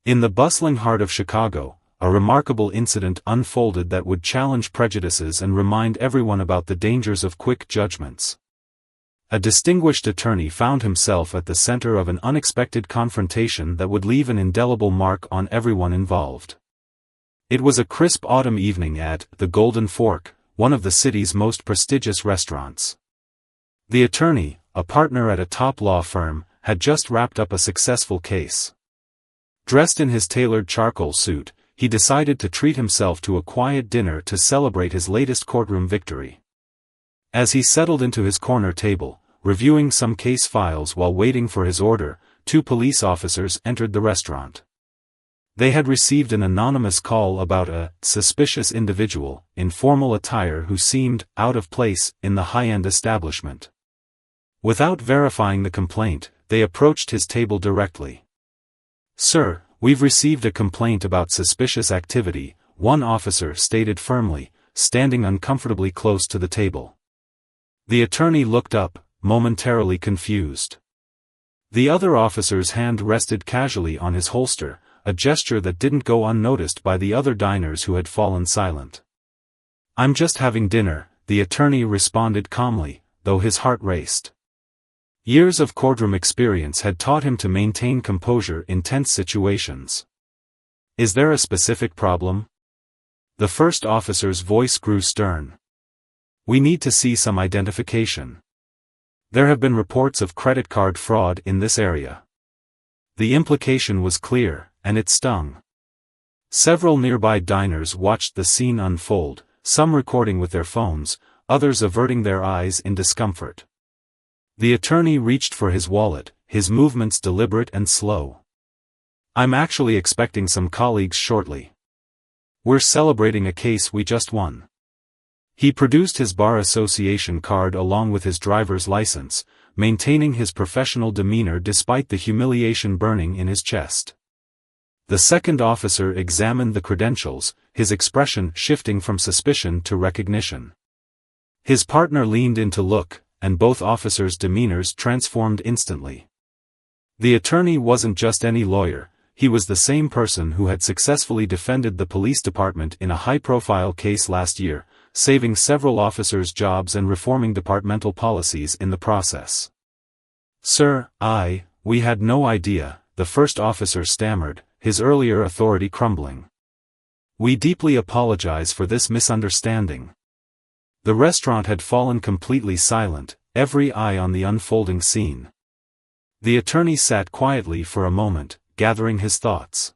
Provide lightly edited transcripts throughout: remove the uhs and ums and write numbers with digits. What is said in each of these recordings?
In the bustling heart of Chicago, a remarkable incident unfolded that would challenge prejudices and remind everyone about the dangers of quick judgments. A distinguished attorney found himself at the center of an unexpected confrontation that would leave an indelible mark on everyone involved. It was a crisp autumn evening at the Golden Fork, one of the city's most prestigious restaurants. The attorney, a partner at a top law firm, had just wrapped up a successful case. Dressed in his tailored charcoal suit, he decided to treat himself to a quiet dinner to celebrate his latest courtroom victory. As he settled into his corner table, reviewing some case files while waiting for his order, two police officers entered the restaurant. They had received an anonymous call about a suspicious individual in formal attire who seemed out of place in the high-end establishment. Without verifying the complaint, they approached his table directly. "Sir, we've received a complaint about suspicious activity," one officer stated firmly, standing uncomfortably close to the table. The attorney looked up, momentarily confused. The other officer's hand rested casually on his holster, a gesture that didn't go unnoticed by the other diners who had fallen silent. "I'm just having dinner," the attorney responded calmly, though his heart raced. Years of courtroom experience had taught him to maintain composure in tense situations. "Is there a specific problem?" The first officer's voice grew stern. "We need to see some identification. There have been reports of credit card fraud in this area." The implication was clear, and it stung. Several nearby diners watched the scene unfold, some recording with their phones, others averting their eyes in discomfort. The attorney reached for his wallet, his movements deliberate and slow. "I'm actually expecting some colleagues shortly. We're celebrating a case we just won." He produced his bar association card along with his driver's license, maintaining his professional demeanor despite the humiliation burning in his chest. The second officer examined the credentials, his expression shifting from suspicion to recognition. His partner leaned in to look, and both officers' demeanors transformed instantly. The attorney wasn't just any lawyer, he was the same person who had successfully defended the police department in a high-profile case last year, saving several officers' jobs and reforming departmental policies in the process. "Sir, we had no idea," the first officer stammered, his earlier authority crumbling. "We deeply apologize for this misunderstanding." The restaurant had fallen completely silent, every eye on the unfolding scene. The attorney sat quietly for a moment, gathering his thoughts.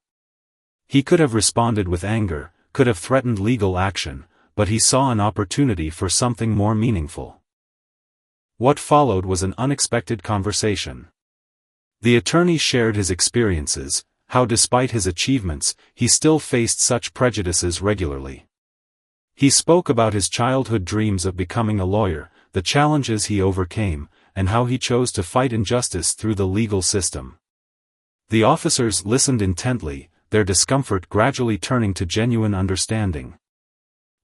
He could have responded with anger, could have threatened legal action, but he saw an opportunity for something more meaningful. What followed was an unexpected conversation. The attorney shared his experiences, how despite his achievements, he still faced such prejudices regularly. He spoke about his childhood dreams of becoming a lawyer, the challenges he overcame, and how he chose to fight injustice through the legal system. The officers listened intently, their discomfort gradually turning to genuine understanding.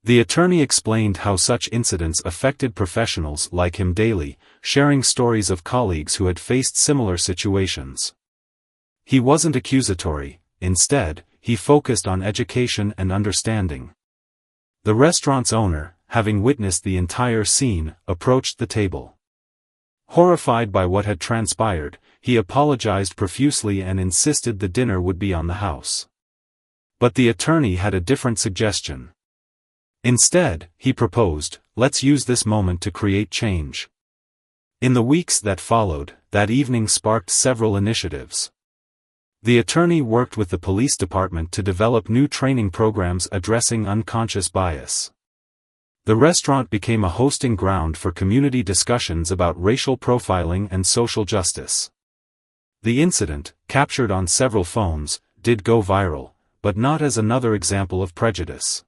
The attorney explained how such incidents affected professionals like him daily, sharing stories of colleagues who had faced similar situations. He wasn't accusatory, instead, he focused on education and understanding. The restaurant's owner, having witnessed the entire scene, approached the table. Horrified by what had transpired, he apologized profusely and insisted the dinner would be on the house. But the attorney had a different suggestion. Instead, he proposed, "Let's use this moment to create change." In the weeks that followed, that evening sparked several initiatives. The attorney worked with the police department to develop new training programs addressing unconscious bias. The restaurant became a hosting ground for community discussions about racial profiling and social justice. The incident, captured on several phones, did go viral, but not as another example of prejudice.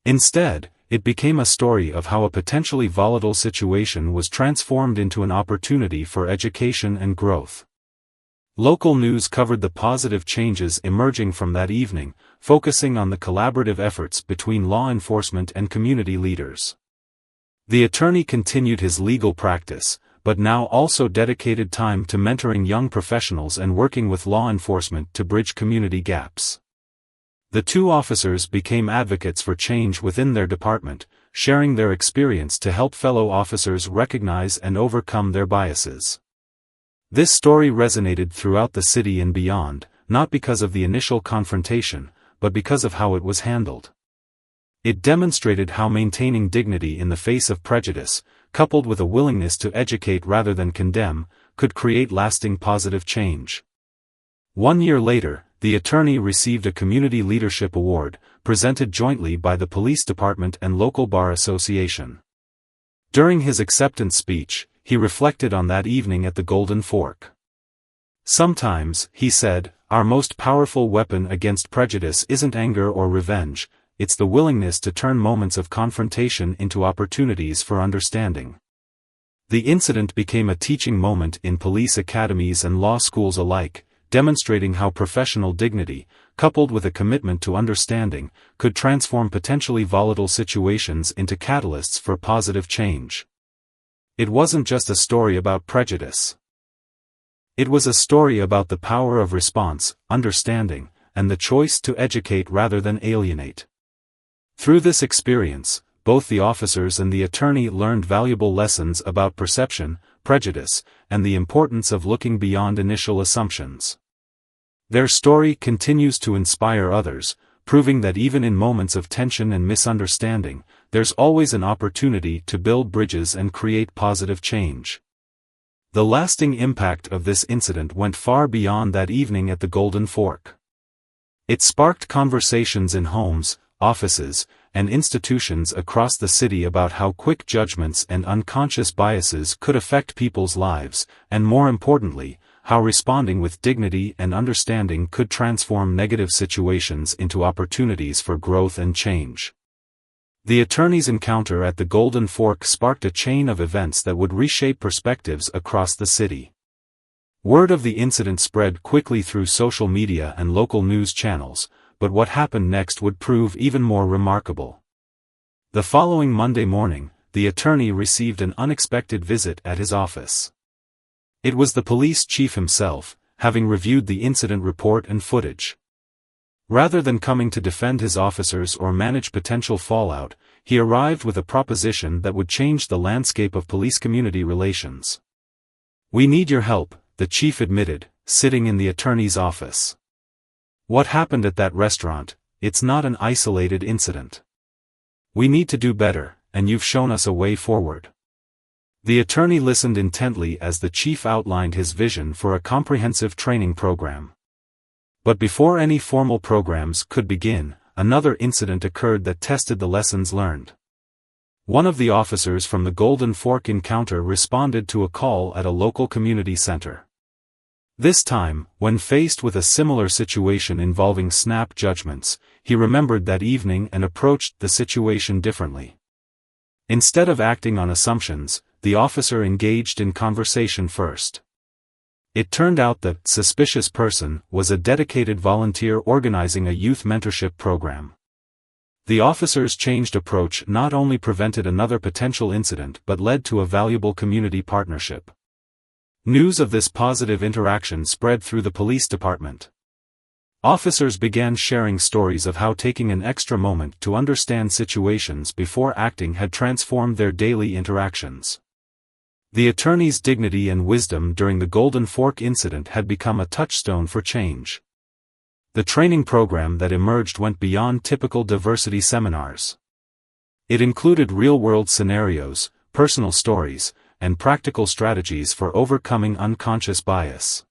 Instead, it became a story of how a potentially volatile situation was transformed into an opportunity for education and growth. Local news covered the positive changes emerging from that evening, focusing on the collaborative efforts between law enforcement and community leaders. The attorney continued his legal practice, but now also dedicated time to mentoring young professionals and working with law enforcement to bridge community gaps. The two officers became advocates for change within their department, sharing their experience to help fellow officers recognize and overcome their biases. This story resonated throughout the city and beyond, not because of the initial confrontation, but because of how it was handled. It demonstrated how maintaining dignity in the face of prejudice, coupled with a willingness to educate rather than condemn, could create lasting positive change. 1 year later, the attorney received a Community Leadership Award, presented jointly by the police department and local bar association. During his acceptance speech, he reflected on that evening at the Golden Fork. "Sometimes," he said, "our most powerful weapon against prejudice isn't anger or revenge, it's the willingness to turn moments of confrontation into opportunities for understanding." The incident became a teaching moment in police academies and law schools alike, demonstrating how professional dignity, coupled with a commitment to understanding, could transform potentially volatile situations into catalysts for positive change. It wasn't just a story about prejudice. It was a story about the power of response, understanding, and the choice to educate rather than alienate. Through this experience, both the officers and the attorney learned valuable lessons about perception, prejudice, and the importance of looking beyond initial assumptions. Their story continues to inspire others, proving that even in moments of tension and misunderstanding, there's always an opportunity to build bridges and create positive change. The lasting impact of this incident went far beyond that evening at the Golden Fork. It sparked conversations in homes, offices, and institutions across the city about how quick judgments and unconscious biases could affect people's lives, and more importantly, how responding with dignity and understanding could transform negative situations into opportunities for growth and change. The attorney's encounter at the Golden Fork sparked a chain of events that would reshape perspectives across the city. Word of the incident spread quickly through social media and local news channels, but what happened next would prove even more remarkable. The following Monday morning, the attorney received an unexpected visit at his office. It was the police chief himself, having reviewed the incident report and footage. Rather than coming to defend his officers or manage potential fallout, he arrived with a proposition that would change the landscape of police-community relations. "We need your help," the chief admitted, sitting in the attorney's office. "What happened at that restaurant, it's not an isolated incident. We need to do better, and you've shown us a way forward." The attorney listened intently as the chief outlined his vision for a comprehensive training program. But before any formal programs could begin, another incident occurred that tested the lessons learned. One of the officers from the Golden Fork encounter responded to a call at a local community center. This time, when faced with a similar situation involving snap judgments, he remembered that evening and approached the situation differently. Instead of acting on assumptions, the officer engaged in conversation first. It turned out the suspicious person was a dedicated volunteer organizing a youth mentorship program. The officer's changed approach not only prevented another potential incident but led to a valuable community partnership. News of this positive interaction spread through the police department. Officers began sharing stories of how taking an extra moment to understand situations before acting had transformed their daily interactions. The attorney's dignity and wisdom during the Golden Fork incident had become a touchstone for change. The training program that emerged went beyond typical diversity seminars. It included real-world scenarios, personal stories, and practical strategies for overcoming unconscious bias.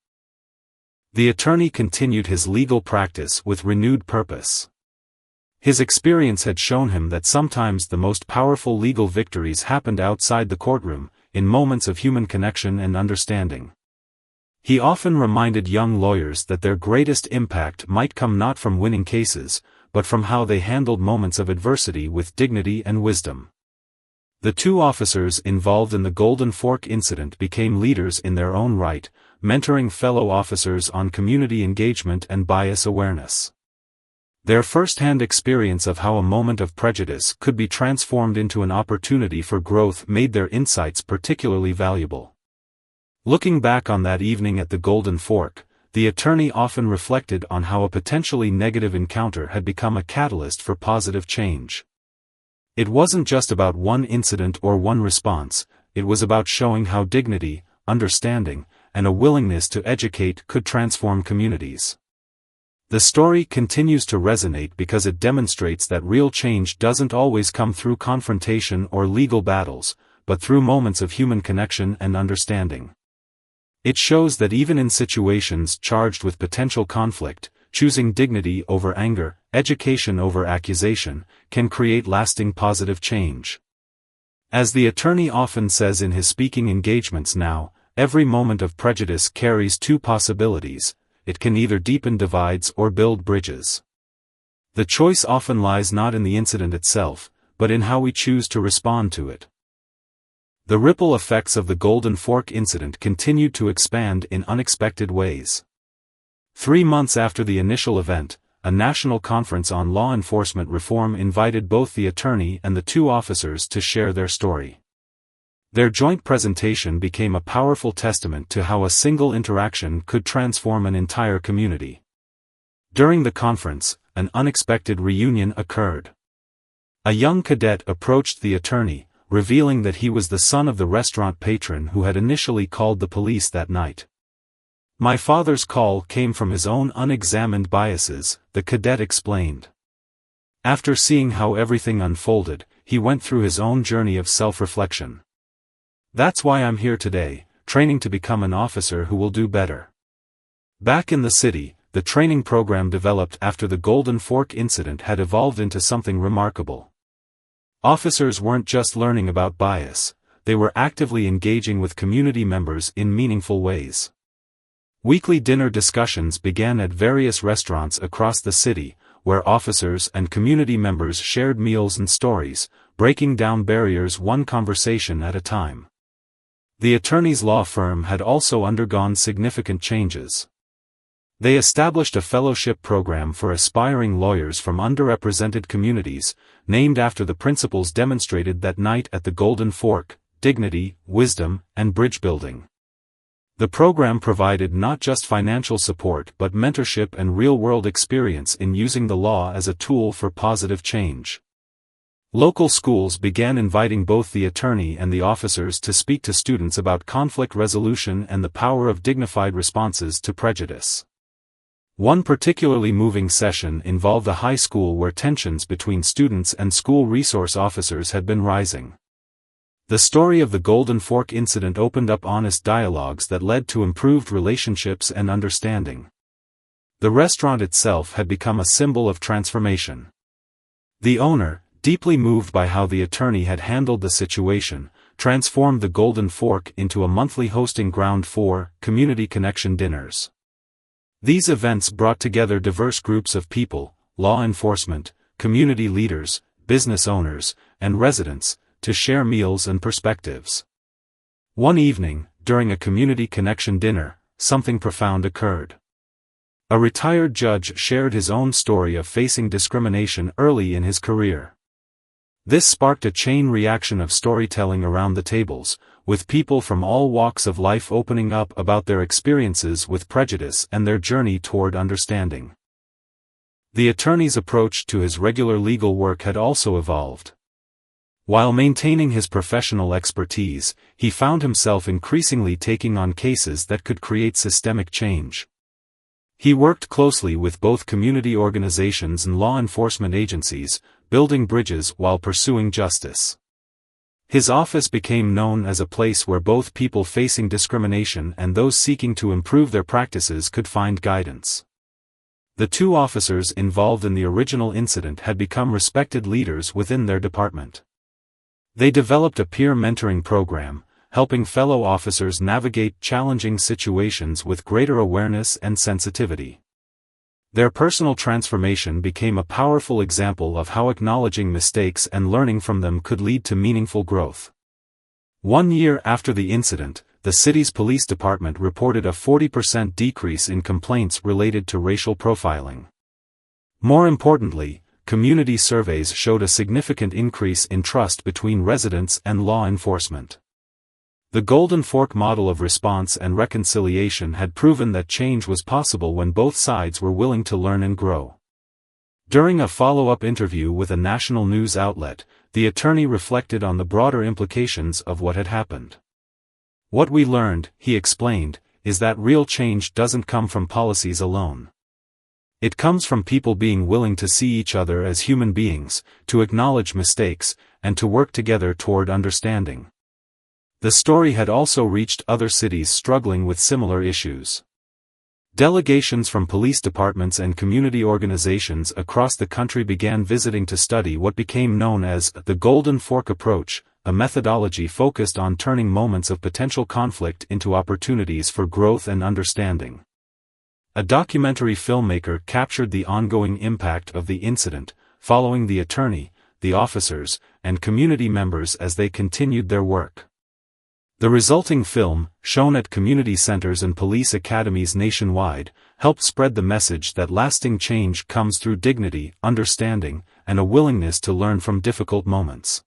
The attorney continued his legal practice with renewed purpose. His experience had shown him that sometimes the most powerful legal victories happened outside the courtroom, in moments of human connection and understanding. He often reminded young lawyers that their greatest impact might come not from winning cases, but from how they handled moments of adversity with dignity and wisdom. The two officers involved in the Golden Fork incident became leaders in their own right, mentoring fellow officers on community engagement and bias awareness. Their first-hand experience of how a moment of prejudice could be transformed into an opportunity for growth made their insights particularly valuable. Looking back on that evening at the Golden Fork, the attorney often reflected on how a potentially negative encounter had become a catalyst for positive change. It wasn't just about one incident or one response, it was about showing how dignity, understanding, and a willingness to educate could transform communities. The story continues to resonate because it demonstrates that real change doesn't always come through confrontation or legal battles, but through moments of human connection and understanding. It shows that even in situations charged with potential conflict, choosing dignity over anger, education over accusation, can create lasting positive change. As the attorney often says in his speaking engagements now, every moment of prejudice carries two possibilities: it can either deepen divides or build bridges. The choice often lies not in the incident itself, but in how we choose to respond to it. The ripple effects of the Golden Fork incident continued to expand in unexpected ways. 3 months after the initial event, a national conference on law enforcement reform invited both the attorney and the two officers to share their story. Their joint presentation became a powerful testament to how a single interaction could transform an entire community. During the conference, an unexpected reunion occurred. A young cadet approached the attorney, revealing that he was the son of the restaurant patron who had initially called the police that night. "My father's call came from his own unexamined biases," the cadet explained. After seeing how everything unfolded, he went through his own journey of self-reflection. "That's why I'm here today, training to become an officer who will do better." Back in the city, the training program developed after the Golden Fork incident had evolved into something remarkable. Officers weren't just learning about bias, they were actively engaging with community members in meaningful ways. Weekly dinner discussions began at various restaurants across the city, where officers and community members shared meals and stories, breaking down barriers one conversation at a time. The attorney's law firm had also undergone significant changes. They established a fellowship program for aspiring lawyers from underrepresented communities, named after the principles demonstrated that night at the Golden Fork: dignity, wisdom, and bridge building. The program provided not just financial support but mentorship and real-world experience in using the law as a tool for positive change. Local schools began inviting both the attorney and the officers to speak to students about conflict resolution and the power of dignified responses to prejudice. One particularly moving session involved a high school where tensions between students and school resource officers had been rising. The story of the Golden Fork incident opened up honest dialogues that led to improved relationships and understanding. The restaurant itself had become a symbol of transformation. The owner, deeply moved by how the attorney had handled the situation, transformed the Golden Fork into a monthly hosting ground for community connection dinners. These events brought together diverse groups of people, law enforcement, community leaders, business owners, and residents, to share meals and perspectives. One evening, during a community connection dinner, something profound occurred. A retired judge shared his own story of facing discrimination early in his career. This sparked a chain reaction of storytelling around the tables, with people from all walks of life opening up about their experiences with prejudice and their journey toward understanding. The attorney's approach to his regular legal work had also evolved. While maintaining his professional expertise, he found himself increasingly taking on cases that could create systemic change. He worked closely with both community organizations and law enforcement agencies, building bridges while pursuing justice. His office became known as a place where both people facing discrimination and those seeking to improve their practices could find guidance. The two officers involved in the original incident had become respected leaders within their department. They developed a peer mentoring program, helping fellow officers navigate challenging situations with greater awareness and sensitivity. Their personal transformation became a powerful example of how acknowledging mistakes and learning from them could lead to meaningful growth. 1 year after the incident, the city's police department reported a 40% decrease in complaints related to racial profiling. More importantly, community surveys showed a significant increase in trust between residents and law enforcement. The Golden Fork model of response and reconciliation had proven that change was possible when both sides were willing to learn and grow. During a follow-up interview with a national news outlet, the attorney reflected on the broader implications of what had happened. "What we learned," he explained, "is that real change doesn't come from policies alone. It comes from people being willing to see each other as human beings, to acknowledge mistakes, and to work together toward understanding." The story had also reached other cities struggling with similar issues. Delegations from police departments and community organizations across the country began visiting to study what became known as the Golden Fork approach, a methodology focused on turning moments of potential conflict into opportunities for growth and understanding. A documentary filmmaker captured the ongoing impact of the incident, following the attorney, the officers, and community members as they continued their work. The resulting film, shown at community centers and police academies nationwide, helped spread the message that lasting change comes through dignity, understanding, and a willingness to learn from difficult moments.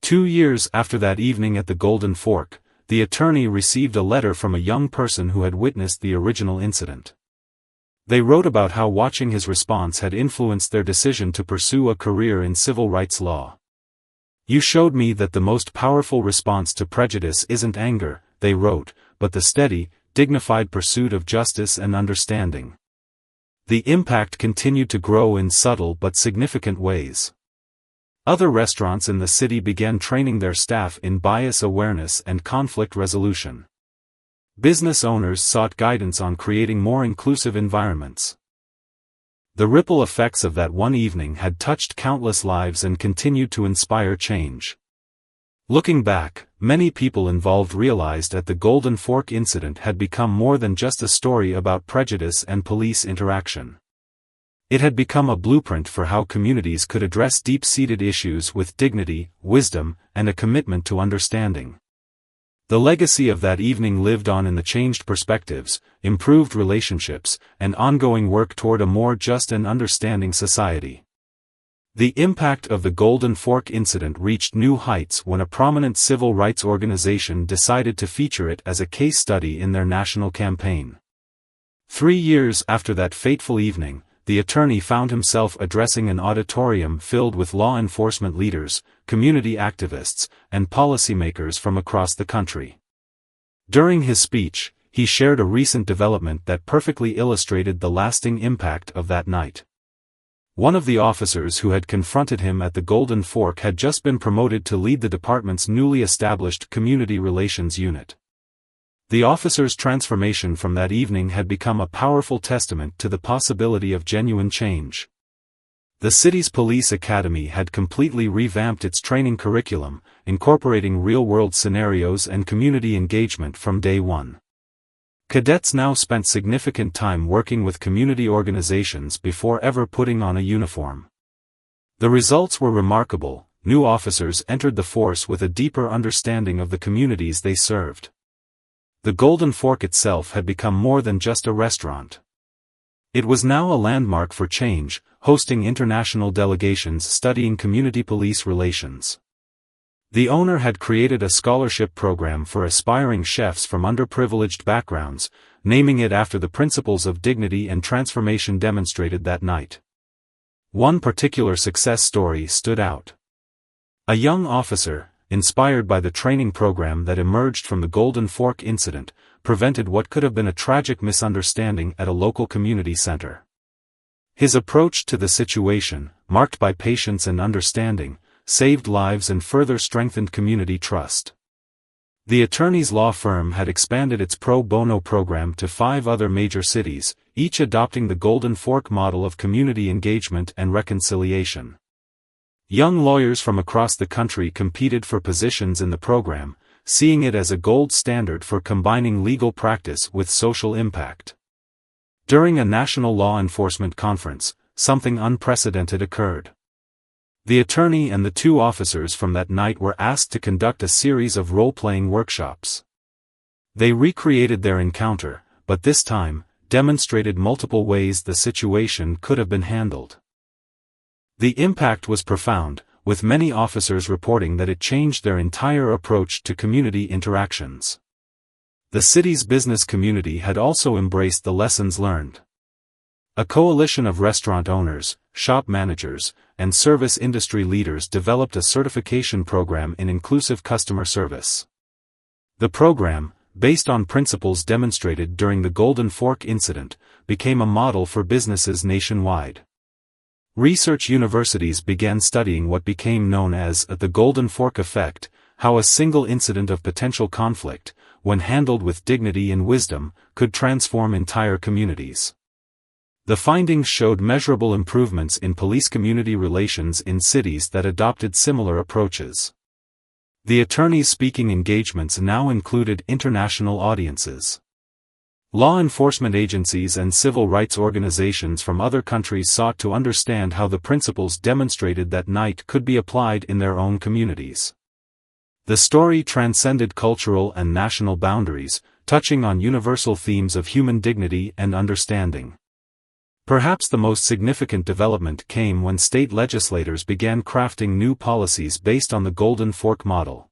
2 years after that evening at the Golden Fork, the attorney received a letter from a young person who had witnessed the original incident. They wrote about how watching his response had influenced their decision to pursue a career in civil rights law. "You showed me that the most powerful response to prejudice isn't anger," they wrote, "but the steady, dignified pursuit of justice and understanding." The impact continued to grow in subtle but significant ways. Other restaurants in the city began training their staff in bias awareness and conflict resolution. Business owners sought guidance on creating more inclusive environments. The ripple effects of that one evening had touched countless lives and continued to inspire change. Looking back, many people involved realized that the Golden Fork incident had become more than just a story about prejudice and police interaction. It had become a blueprint for how communities could address deep-seated issues with dignity, wisdom, and a commitment to understanding. The legacy of that evening lived on in the changed perspectives, improved relationships, and ongoing work toward a more just and understanding society. The impact of the Golden Fork incident reached new heights when a prominent civil rights organization decided to feature it as a case study in their national campaign. 3 years after that fateful evening, the attorney found himself addressing an auditorium filled with law enforcement leaders, community activists, and policymakers from across the country. During his speech, he shared a recent development that perfectly illustrated the lasting impact of that night. One of the officers who had confronted him at the Golden Fork had just been promoted to lead the department's newly established Community Relations Unit. The officer's transformation from that evening had become a powerful testament to the possibility of genuine change. The city's police academy had completely revamped its training curriculum, incorporating real-world scenarios and community engagement from day one. Cadets now spent significant time working with community organizations before ever putting on a uniform. The results were remarkable. New officers entered the force with a deeper understanding of the communities they served. The Golden Fork itself had become more than just a restaurant. It was now a landmark for change, hosting international delegations studying community police relations. The owner had created a scholarship program for aspiring chefs from underprivileged backgrounds, naming it after the principles of dignity and transformation demonstrated that night. One particular success story stood out. A young officer, inspired by the training program that emerged from the Golden Fork incident, prevented what could have been a tragic misunderstanding at a local community center. His approach to the situation, marked by patience and understanding, saved lives and further strengthened community trust. The attorney's law firm had expanded its pro bono program to 5 other major cities, each adopting the Golden Fork model of community engagement and reconciliation. Young lawyers from across the country competed for positions in the program, seeing it as a gold standard for combining legal practice with social impact. During a national law enforcement conference, something unprecedented occurred. The attorney and the 2 officers from that night were asked to conduct a series of role-playing workshops. They recreated their encounter, but this time, demonstrated multiple ways the situation could have been handled. The impact was profound. with many officers reporting that it changed their entire approach to community interactions. The city's business community had also embraced the lessons learned. A coalition of restaurant owners, shop managers, and service industry leaders developed a certification program in inclusive customer service. The program, based on principles demonstrated during the Golden Fork incident, became a model for businesses nationwide. Research universities began studying what became known as the Golden Fork effect, how a single incident of potential conflict, when handled with dignity and wisdom, could transform entire communities. The findings showed measurable improvements in police-community relations in cities that adopted similar approaches. The attorneys' speaking engagements now included international audiences. Law enforcement agencies and civil rights organizations from other countries sought to understand how the principles demonstrated that night could be applied in their own communities. The story transcended cultural and national boundaries, touching on universal themes of human dignity and understanding. Perhaps the most significant development came when state legislators began crafting new policies based on the Golden Fork model.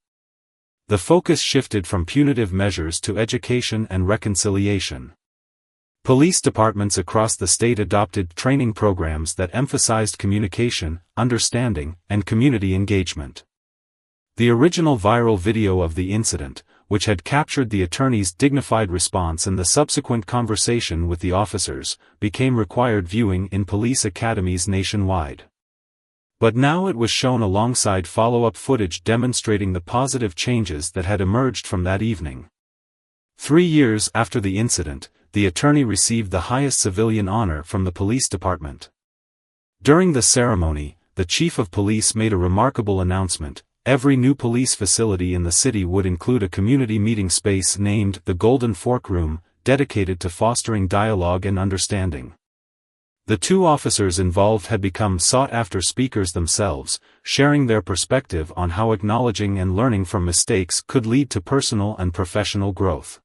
The focus shifted from punitive measures to education and reconciliation. Police departments across the state adopted training programs that emphasized communication, understanding, and community engagement. The original viral video of the incident, which had captured the attorney's dignified response and the subsequent conversation with the officers, became required viewing in police academies nationwide. But now it was shown alongside follow-up footage demonstrating the positive changes that had emerged from that evening. 3 years after the incident, the attorney received the highest civilian honor from the police department. During the ceremony, the chief of police made a remarkable announcement. Every new police facility in the city would include a community meeting space named the Golden Fork Room, dedicated to fostering dialogue and understanding. The two officers involved had become sought-after speakers themselves, sharing their perspective on how acknowledging and learning from mistakes could lead to personal and professional growth.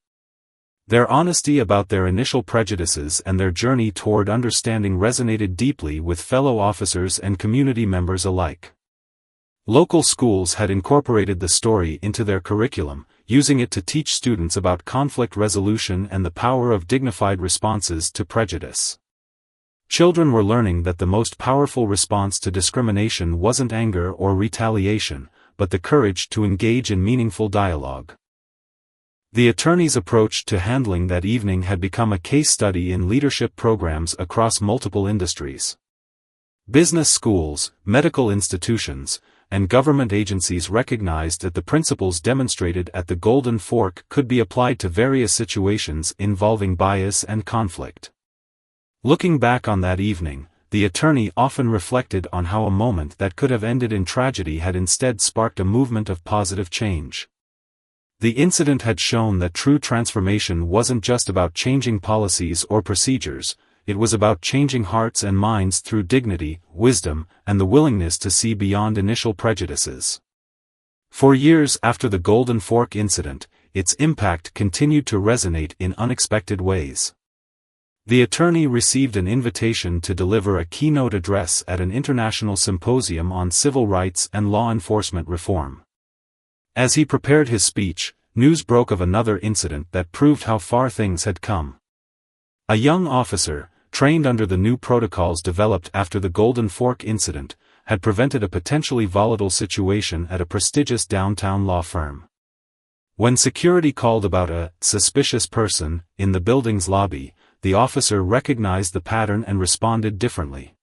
Their honesty about their initial prejudices and their journey toward understanding resonated deeply with fellow officers and community members alike. Local schools had incorporated the story into their curriculum, using it to teach students about conflict resolution and the power of dignified responses to prejudice. Children were learning that the most powerful response to discrimination wasn't anger or retaliation, but the courage to engage in meaningful dialogue. The attorney's approach to handling that evening had become a case study in leadership programs across multiple industries. Business schools, medical institutions, and government agencies recognized that the principles demonstrated at the Golden Fork could be applied to various situations involving bias and conflict. Looking back on that evening, the attorney often reflected on how a moment that could have ended in tragedy had instead sparked a movement of positive change. The incident had shown that true transformation wasn't just about changing policies or procedures, it was about changing hearts and minds through dignity, wisdom, and the willingness to see beyond initial prejudices. For years after the Golden Fork incident, its impact continued to resonate in unexpected ways. The attorney received an invitation to deliver a keynote address at an international symposium on civil rights and law enforcement reform. As he prepared his speech, news broke of another incident that proved how far things had come. A young officer, trained under the new protocols developed after the Golden Fork incident, had prevented a potentially volatile situation at a prestigious downtown law firm. When security called about a suspicious person in the building's lobby, the officer recognized the pattern and responded differently.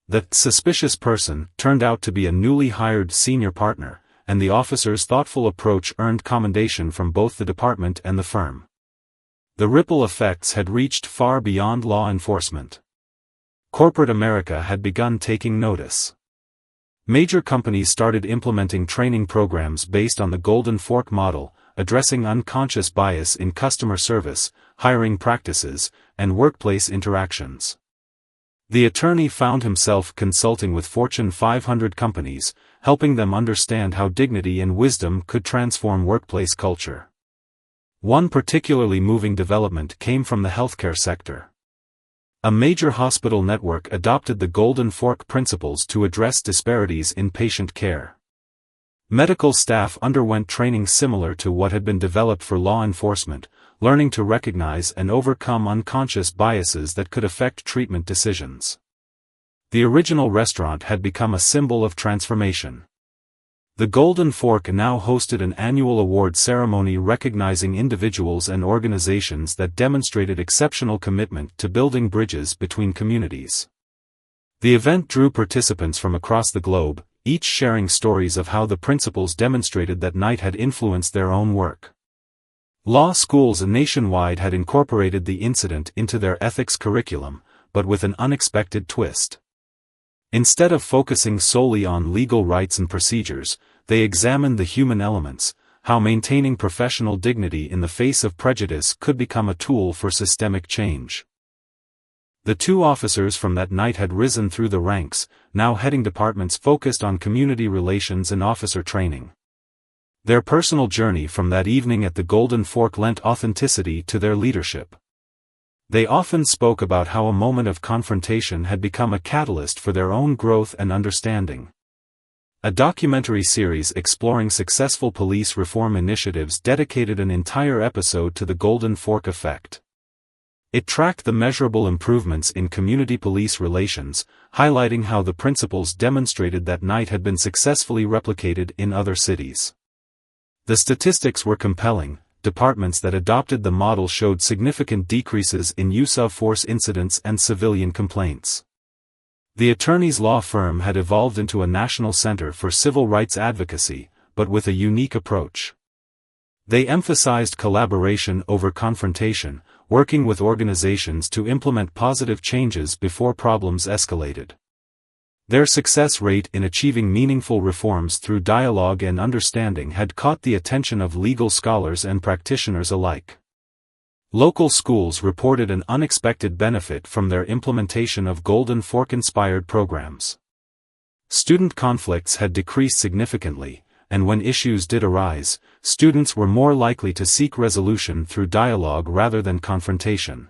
The suspicious person turned out to be a newly hired senior partner, and the officer's thoughtful approach earned commendation from both the department and the firm. The ripple effects had reached far beyond law enforcement. Corporate America had begun taking notice. Major companies started implementing training programs based on the Golden Fork model, addressing unconscious bias in customer service, hiring practices, and workplace interactions. The attorney found himself consulting with Fortune 500 companies, helping them understand how dignity and wisdom could transform workplace culture. One particularly moving development came from the healthcare sector. A major hospital network adopted the Golden Fork principles to address disparities in patient care. Medical staff underwent training similar to what had been developed for law enforcement, learning to recognize and overcome unconscious biases that could affect treatment decisions. The original restaurant had become a symbol of transformation. The Golden Fork now hosted an annual award ceremony recognizing individuals and organizations that demonstrated exceptional commitment to building bridges between communities. The event drew participants from across the globe, each sharing stories of how the principles demonstrated that night had influenced their own work. Law schools nationwide had incorporated the incident into their ethics curriculum, but with an unexpected twist. Instead of focusing solely on legal rights and procedures, they examined the human elements, how maintaining professional dignity in the face of prejudice could become a tool for systemic change. The two officers from that night had risen through the ranks, now heading departments focused on community relations and officer training. Their personal journey from that evening at the Golden Fork lent authenticity to their leadership. They often spoke about how a moment of confrontation had become a catalyst for their own growth and understanding. A documentary series exploring successful police reform initiatives dedicated an entire episode to the Golden Fork effect. It tracked the measurable improvements in community police relations, highlighting how the principles demonstrated that night had been successfully replicated in other cities. The statistics were compelling. Departments that adopted the model showed significant decreases in use of force incidents and civilian complaints. The attorney's law firm had evolved into a national center for civil rights advocacy, but with a unique approach. They emphasized collaboration over confrontation, working with organizations to implement positive changes before problems escalated. Their success rate in achieving meaningful reforms through dialogue and understanding had caught the attention of legal scholars and practitioners alike. Local schools reported an unexpected benefit from their implementation of Golden Fork-inspired programs. Student conflicts had decreased significantly, and when issues did arise, students were more likely to seek resolution through dialogue rather than confrontation.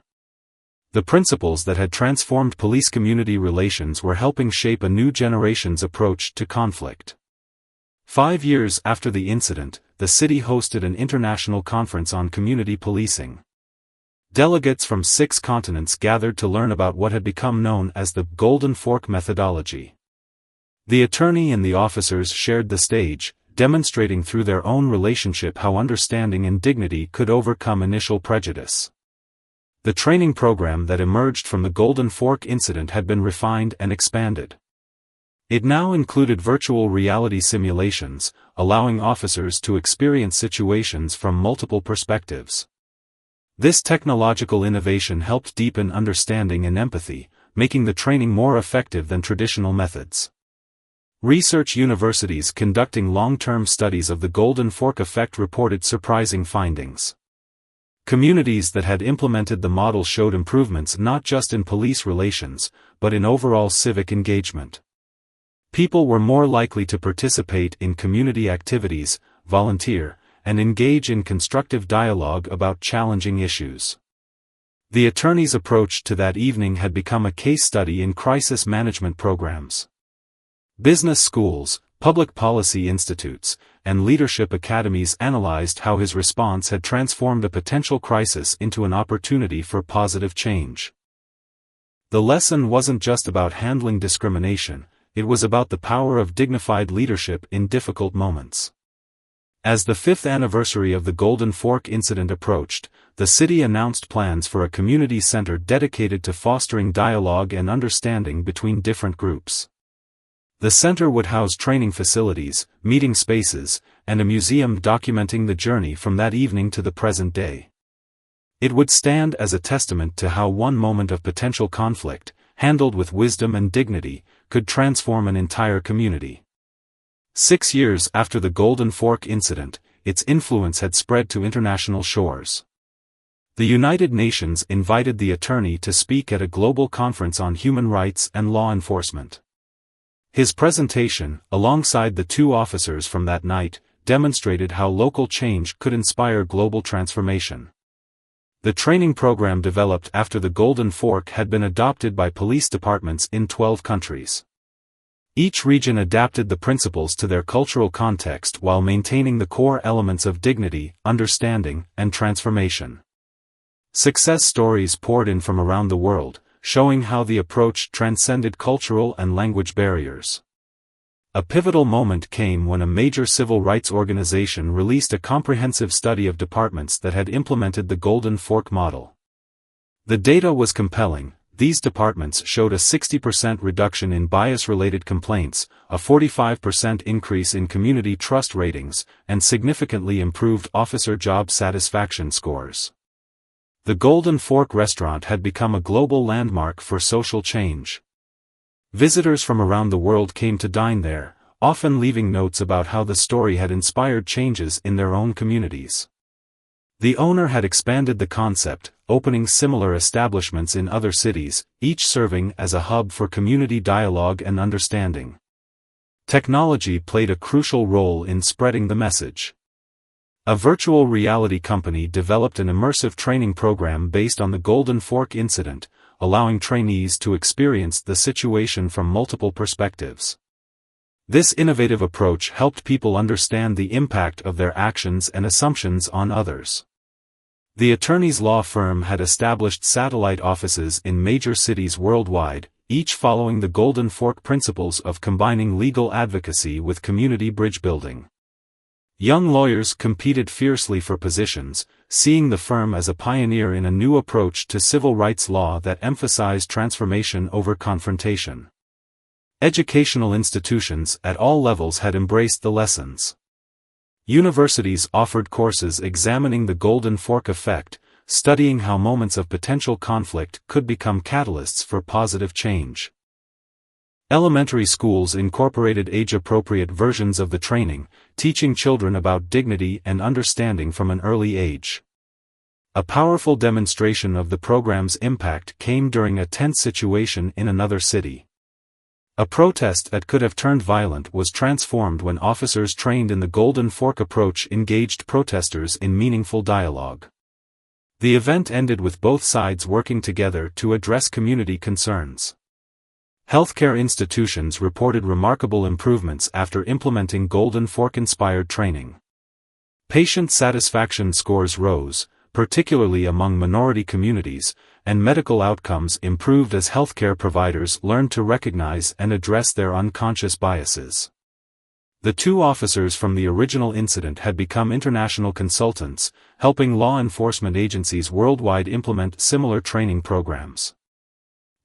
The principles that had transformed police-community relations were helping shape a new generation's approach to conflict. 5 years after the incident, the city hosted an international conference on community policing. Delegates from 6 continents gathered to learn about what had become known as the Golden Fork methodology. The attorney and the officers shared the stage, demonstrating through their own relationship how understanding and dignity could overcome initial prejudice. The training program that emerged from the Golden Fork incident had been refined and expanded. It now included virtual reality simulations, allowing officers to experience situations from multiple perspectives. This technological innovation helped deepen understanding and empathy, making the training more effective than traditional methods. Research universities conducting long-term studies of the Golden Fork effect reported surprising findings. Communities that had implemented the model showed improvements not just in police relations, but in overall civic engagement. People were more likely to participate in community activities, volunteer, and engage in constructive dialogue about challenging issues. The attorney's approach to that evening had become a case study in crisis management programs. Business schools, public policy institutes, and leadership academies analyzed how his response had transformed a potential crisis into an opportunity for positive change. The lesson wasn't just about handling discrimination, it was about the power of dignified leadership in difficult moments. As the 5th anniversary of the Golden Fork incident approached, the city announced plans for a community center dedicated to fostering dialogue and understanding between different groups. The center would house training facilities, meeting spaces, and a museum documenting the journey from that evening to the present day. It would stand as a testament to how one moment of potential conflict, handled with wisdom and dignity, could transform an entire community. 6 years after the Golden Fork incident, its influence had spread to international shores. The United Nations invited the attorney to speak at a global conference on human rights and law enforcement. His presentation, alongside the 2 officers from that night, demonstrated how local change could inspire global transformation. The training program developed after the Golden Fork had been adopted by police departments in 12 countries. Each region adapted the principles to their cultural context while maintaining the core elements of dignity, understanding, and transformation. Success stories poured in from around the world, showing how the approach transcended cultural and language barriers. A pivotal moment came when a major civil rights organization released a comprehensive study of departments that had implemented the Golden Fork model. The data was compelling. These departments showed a 60% reduction in bias-related complaints, a 45% increase in community trust ratings, and significantly improved officer job satisfaction scores. The Golden Fork restaurant had become a global landmark for social change. Visitors from around the world came to dine there, often leaving notes about how the story had inspired changes in their own communities. The owner had expanded the concept, opening similar establishments in other cities, each serving as a hub for community dialogue and understanding. Technology played a crucial role in spreading the message. A virtual reality company developed an immersive training program based on the Golden Fork incident, allowing trainees to experience the situation from multiple perspectives. This innovative approach helped people understand the impact of their actions and assumptions on others. The attorney's law firm had established satellite offices in major cities worldwide, each following the Golden Fork principles of combining legal advocacy with community bridge building. Young lawyers competed fiercely for positions, seeing the firm as a pioneer in a new approach to civil rights law that emphasized transformation over confrontation. Educational institutions at all levels had embraced the lessons. Universities offered courses examining the Golden Fork effect, studying how moments of potential conflict could become catalysts for positive change. Elementary schools incorporated age-appropriate versions of the training, teaching children about dignity and understanding from an early age. A powerful demonstration of the program's impact came during a tense situation in another city. A protest that could have turned violent was transformed when officers trained in the Golden Fork approach engaged protesters in meaningful dialogue. The event ended with both sides working together to address community concerns. Healthcare institutions reported remarkable improvements after implementing Golden Fork-inspired training. Patient satisfaction scores rose, particularly among minority communities, and medical outcomes improved as healthcare providers learned to recognize and address their unconscious biases. The two officers from the original incident had become international consultants, helping law enforcement agencies worldwide implement similar training programs.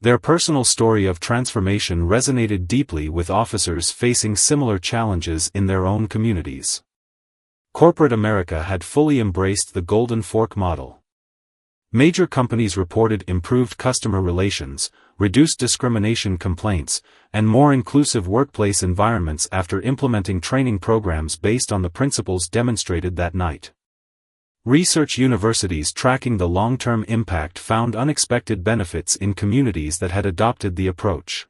Their personal story of transformation resonated deeply with officers facing similar challenges in their own communities. Corporate America had fully embraced the Golden Fork model. Major companies reported improved customer relations, reduced discrimination complaints, and more inclusive workplace environments after implementing training programs based on the principles demonstrated that night. Research universities tracking the long-term impact found unexpected benefits in communities that had adopted the approach.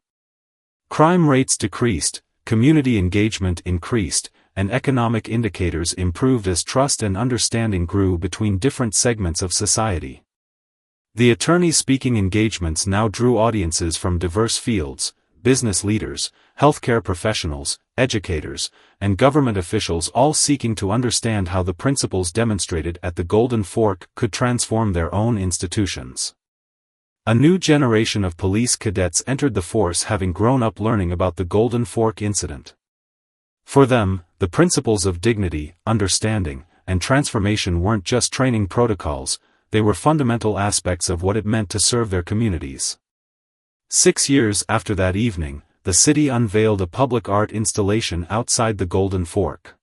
Crime rates decreased, community engagement increased, and economic indicators improved as trust and understanding grew between different segments of society. The attorneys' speaking engagements now drew audiences from diverse fields: business leaders, healthcare professionals, educators, and government officials, all seeking to understand how the principles demonstrated at the Golden Fork could transform their own institutions. A new generation of police cadets entered the force, having grown up learning about the Golden Fork incident. For them, the principles of dignity, understanding, and transformation weren't just training protocols, they were fundamental aspects of what it meant to serve their communities. 6 years after that evening, the city unveiled a public art installation outside the Golden Fork.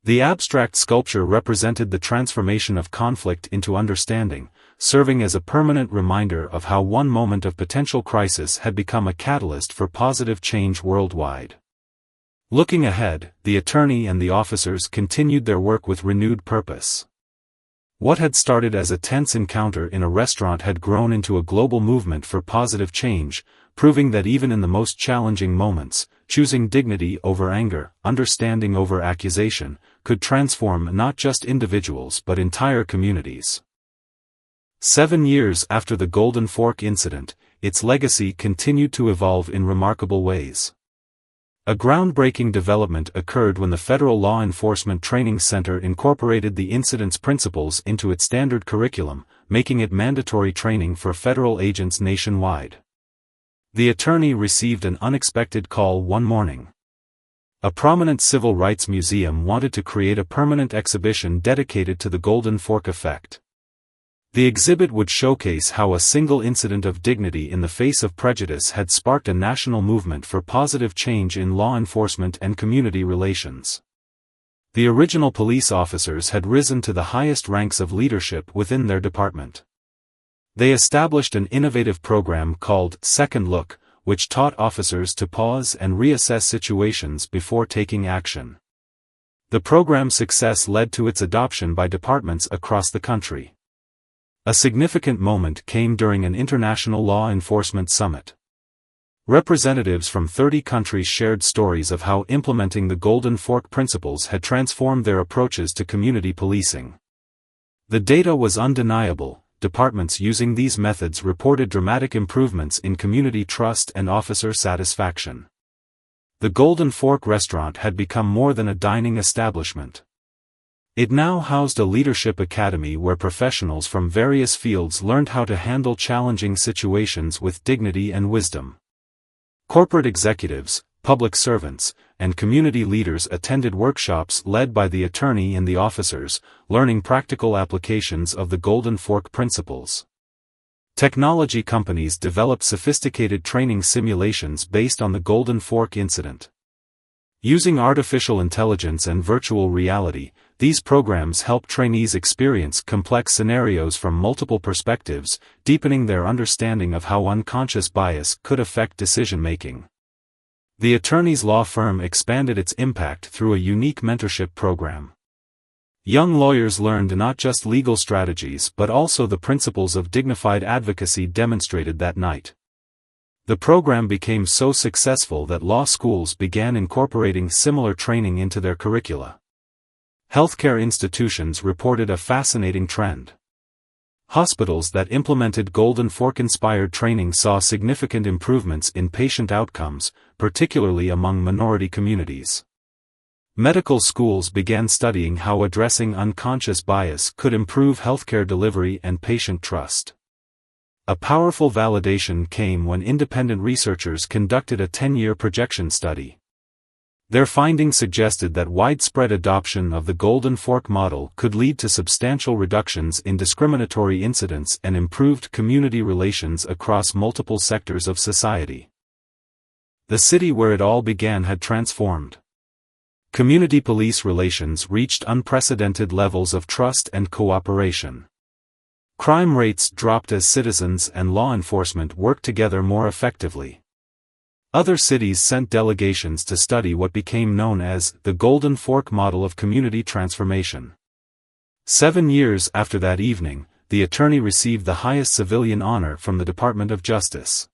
The abstract sculpture represented the transformation of conflict into understanding, serving as a permanent reminder of how one moment of potential crisis had become a catalyst for positive change worldwide. Looking ahead, the attorney and the officers continued their work with renewed purpose. What had started as a tense encounter in a restaurant had grown into a global movement for positive change, proving that even in the most challenging moments, choosing dignity over anger, understanding over accusation, could transform not just individuals but entire communities. 7 years after the Golden Fork incident, its legacy continued to evolve in remarkable ways. A groundbreaking development occurred when the Federal Law Enforcement Training Center incorporated the incident's principles into its standard curriculum, making it mandatory training for federal agents nationwide. The attorney received an unexpected call one morning. A prominent civil rights museum wanted to create a permanent exhibition dedicated to the Golden Fork effect. The exhibit would showcase how a single incident of dignity in the face of prejudice had sparked a national movement for positive change in law enforcement and community relations. The original police officers had risen to the highest ranks of leadership within their department. They established an innovative program called Second Look, which taught officers to pause and reassess situations before taking action. The program's success led to its adoption by departments across the country. A significant moment came during an international law enforcement summit. Representatives from 30 countries shared stories of how implementing the Golden Fork principles had transformed their approaches to community policing. The data was undeniable. Departments using these methods reported dramatic improvements in community trust and officer satisfaction. The Golden Fork restaurant had become more than a dining establishment. It now housed a leadership academy where professionals from various fields learned how to handle challenging situations with dignity and wisdom. Corporate executives, public servants, and community leaders attended workshops led by the attorney and the officers, learning practical applications of the Golden Fork principles. Technology companies developed sophisticated training simulations based on the Golden Fork incident. Using artificial intelligence and virtual reality, these programs help trainees experience complex scenarios from multiple perspectives, deepening their understanding of how unconscious bias could affect decision-making. The attorney's law firm expanded its impact through a unique mentorship program. Young lawyers learned not just legal strategies but also the principles of dignified advocacy demonstrated that night. The program became so successful that law schools began incorporating similar training into their curricula. Healthcare institutions reported a fascinating trend. Hospitals that implemented Golden Fork-inspired training saw significant improvements in patient outcomes, particularly among minority communities. Medical schools began studying how addressing unconscious bias could improve healthcare delivery and patient trust. A powerful validation came when independent researchers conducted a 10-year projection study. Their findings suggested that widespread adoption of the Golden Fork model could lead to substantial reductions in discriminatory incidents and improved community relations across multiple sectors of society. The city where it all began had transformed. Community-police relations reached unprecedented levels of trust and cooperation. Crime rates dropped as citizens and law enforcement worked together more effectively. Other cities sent delegations to study what became known as the Golden Fork model of community transformation. 7 years after that evening, the attorney received the highest civilian honor from the Department of Justice.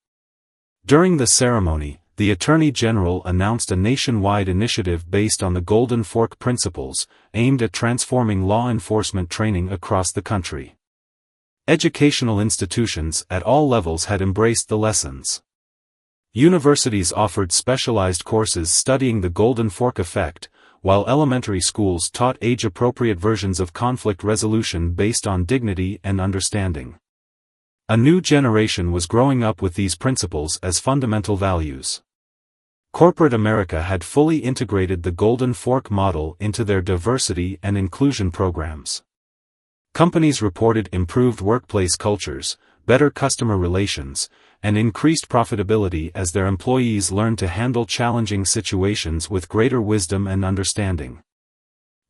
During the ceremony, the Attorney General announced a nationwide initiative based on the Golden Fork principles, aimed at transforming law enforcement training across the country. Educational institutions at all levels had embraced the lessons. Universities offered specialized courses studying the Golden Fork effect, while elementary schools taught age-appropriate versions of conflict resolution based on dignity and understanding. A new generation was growing up with these principles as fundamental values. Corporate America had fully integrated the Golden Fork model into their diversity and inclusion programs. Companies reported improved workplace cultures, better customer relations, and increased profitability as their employees learned to handle challenging situations with greater wisdom and understanding.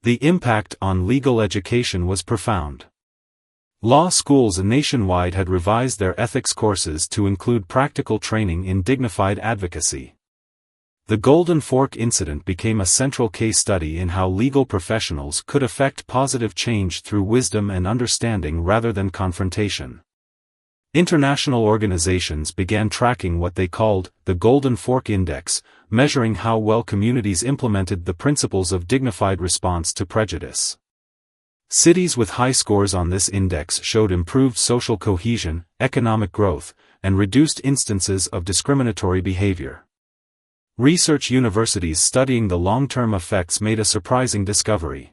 The impact on legal education was profound. Law schools nationwide had revised their ethics courses to include practical training in dignified advocacy. The Golden Fork incident became a central case study in how legal professionals could effect positive change through wisdom and understanding rather than confrontation. International organizations began tracking what they called the Golden Fork Index, measuring how well communities implemented the principles of dignified response to prejudice. Cities with high scores on this index showed improved social cohesion, economic growth, and reduced instances of discriminatory behavior. Research universities studying the long-term effects made a surprising discovery.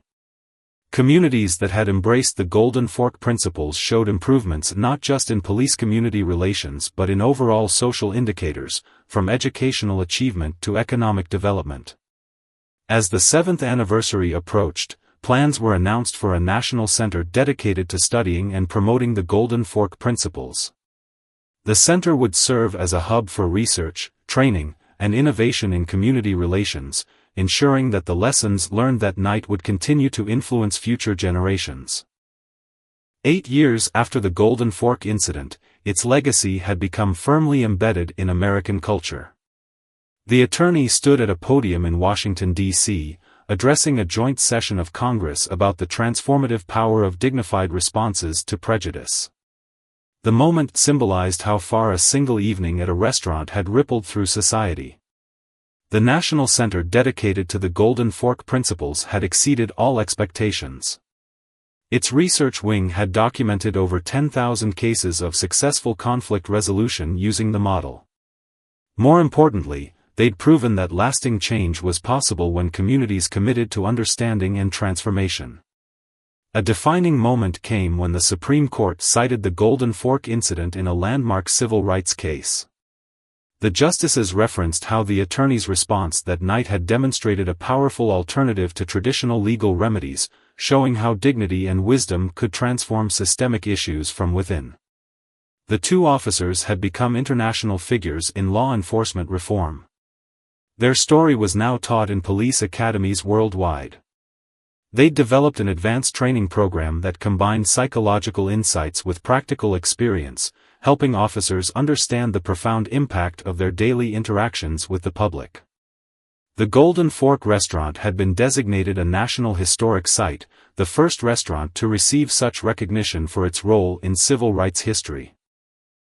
Communities that had embraced the Golden Fork principles showed improvements not just in police-community relations but in overall social indicators, from educational achievement to economic development. As the 7th anniversary approached, plans were announced for a national center dedicated to studying and promoting the Golden Fork principles. The center would serve as a hub for research, training, and innovation in community relations, ensuring that the lessons learned that night would continue to influence future generations. 8 years after the Golden Fork incident, its legacy had become firmly embedded in American culture. The attorney stood at a podium in Washington, D.C., addressing a joint session of Congress about the transformative power of dignified responses to prejudice. The moment symbolized how far a single evening at a restaurant had rippled through society. The National Center dedicated to the Golden Fork principles had exceeded all expectations. Its research wing had documented over 10,000 cases of successful conflict resolution using the model. More importantly, they'd proven that lasting change was possible when communities committed to understanding and transformation. A defining moment came when the Supreme Court cited the Golden Fork incident in a landmark civil rights case. The justices referenced how the attorney's response that night had demonstrated a powerful alternative to traditional legal remedies, showing how dignity and wisdom could transform systemic issues from within. The two officers had become international figures in law enforcement reform. Their story was now taught in police academies worldwide. They'd developed an advanced training program that combined psychological insights with practical experience, helping officers understand the profound impact of their daily interactions with the public. The Golden Fork restaurant had been designated a National Historic Site, the first restaurant to receive such recognition for its role in civil rights history.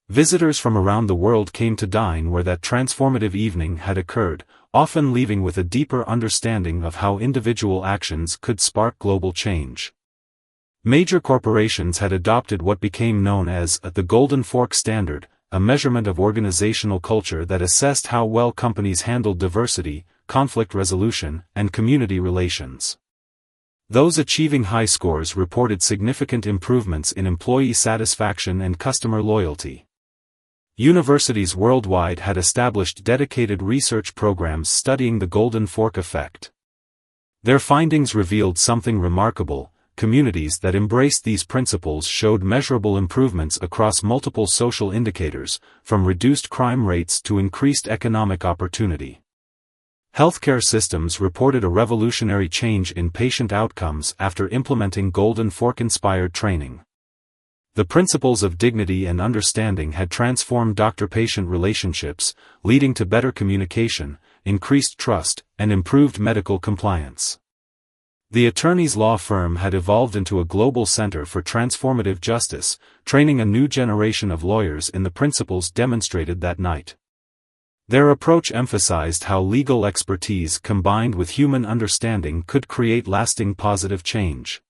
Visitors from around the world came to dine where that transformative evening had occurred, often leaving with a deeper understanding of how individual actions could spark global change. Major corporations had adopted what became known as the Golden Fork Standard, a measurement of organizational culture that assessed how well companies handled diversity, conflict resolution, and community relations. Those achieving high scores reported significant improvements in employee satisfaction and customer loyalty. Universities worldwide had established dedicated research programs studying the Golden Fork effect. Their findings revealed something remarkable. Communities that embraced these principles showed measurable improvements across multiple social indicators, from reduced crime rates to increased economic opportunity. Healthcare systems reported a revolutionary change in patient outcomes after implementing Golden Fork-inspired training. The principles of dignity and understanding had transformed doctor-patient relationships, leading to better communication, increased trust, and improved medical compliance. The attorney's law firm had evolved into a global center for transformative justice, training a new generation of lawyers in the principles demonstrated that night. Their approach emphasized how legal expertise combined with human understanding could create lasting positive change.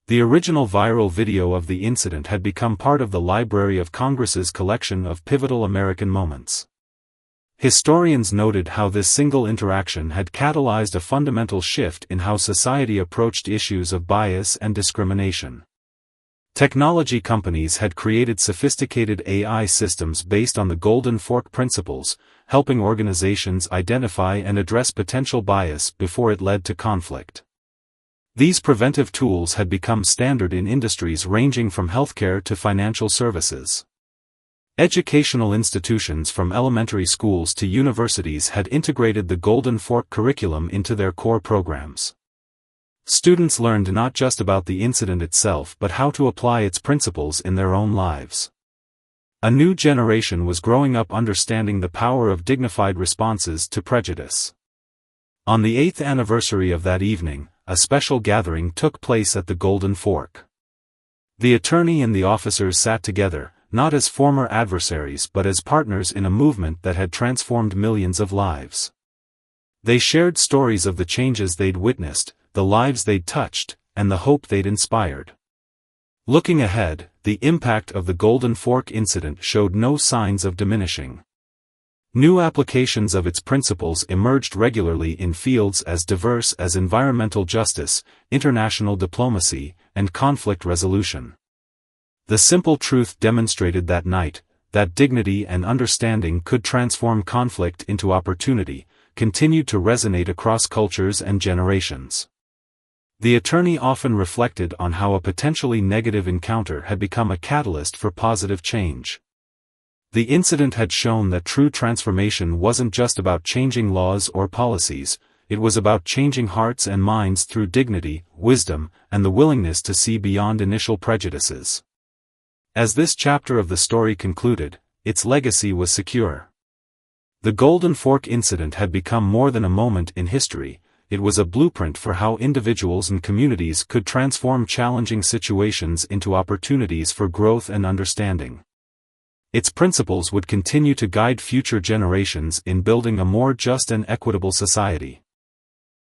The original viral video of the incident had become part of the Library of Congress's collection of pivotal American moments. Historians noted how this single interaction had catalyzed a fundamental shift in how society approached issues of bias and discrimination. Technology companies had created sophisticated AI systems based on the Golden Fork principles, helping organizations identify and address potential bias before it led to conflict. These preventive tools had become standard in industries ranging from healthcare to financial services. Educational institutions from elementary schools to universities had integrated the Golden Fork curriculum into their core programs. Students learned not just about the incident itself but how to apply its principles in their own lives. A new generation was growing up understanding the power of dignified responses to prejudice. On the 8th anniversary of that evening, a special gathering took place at the Golden Fork. The attorney and the officers sat together, not as former adversaries but as partners in a movement that had transformed millions of lives. They shared stories of the changes they'd witnessed, the lives they'd touched, and the hope they'd inspired. Looking ahead, the impact of the Golden Fork incident showed no signs of diminishing. New applications of its principles emerged regularly in fields as diverse as environmental justice, international diplomacy, and conflict resolution. The simple truth demonstrated that night, that dignity and understanding could transform conflict into opportunity, continued to resonate across cultures and generations. The attorney often reflected on how a potentially negative encounter had become a catalyst for positive change. The incident had shown that true transformation wasn't just about changing laws or policies, it was about changing hearts and minds through dignity, wisdom, and the willingness to see beyond initial prejudices. As this chapter of the story concluded, its legacy was secure. The Golden Fork incident had become more than a moment in history, it was a blueprint for how individuals and communities could transform challenging situations into opportunities for growth and understanding. Its principles would continue to guide future generations in building a more just and equitable society.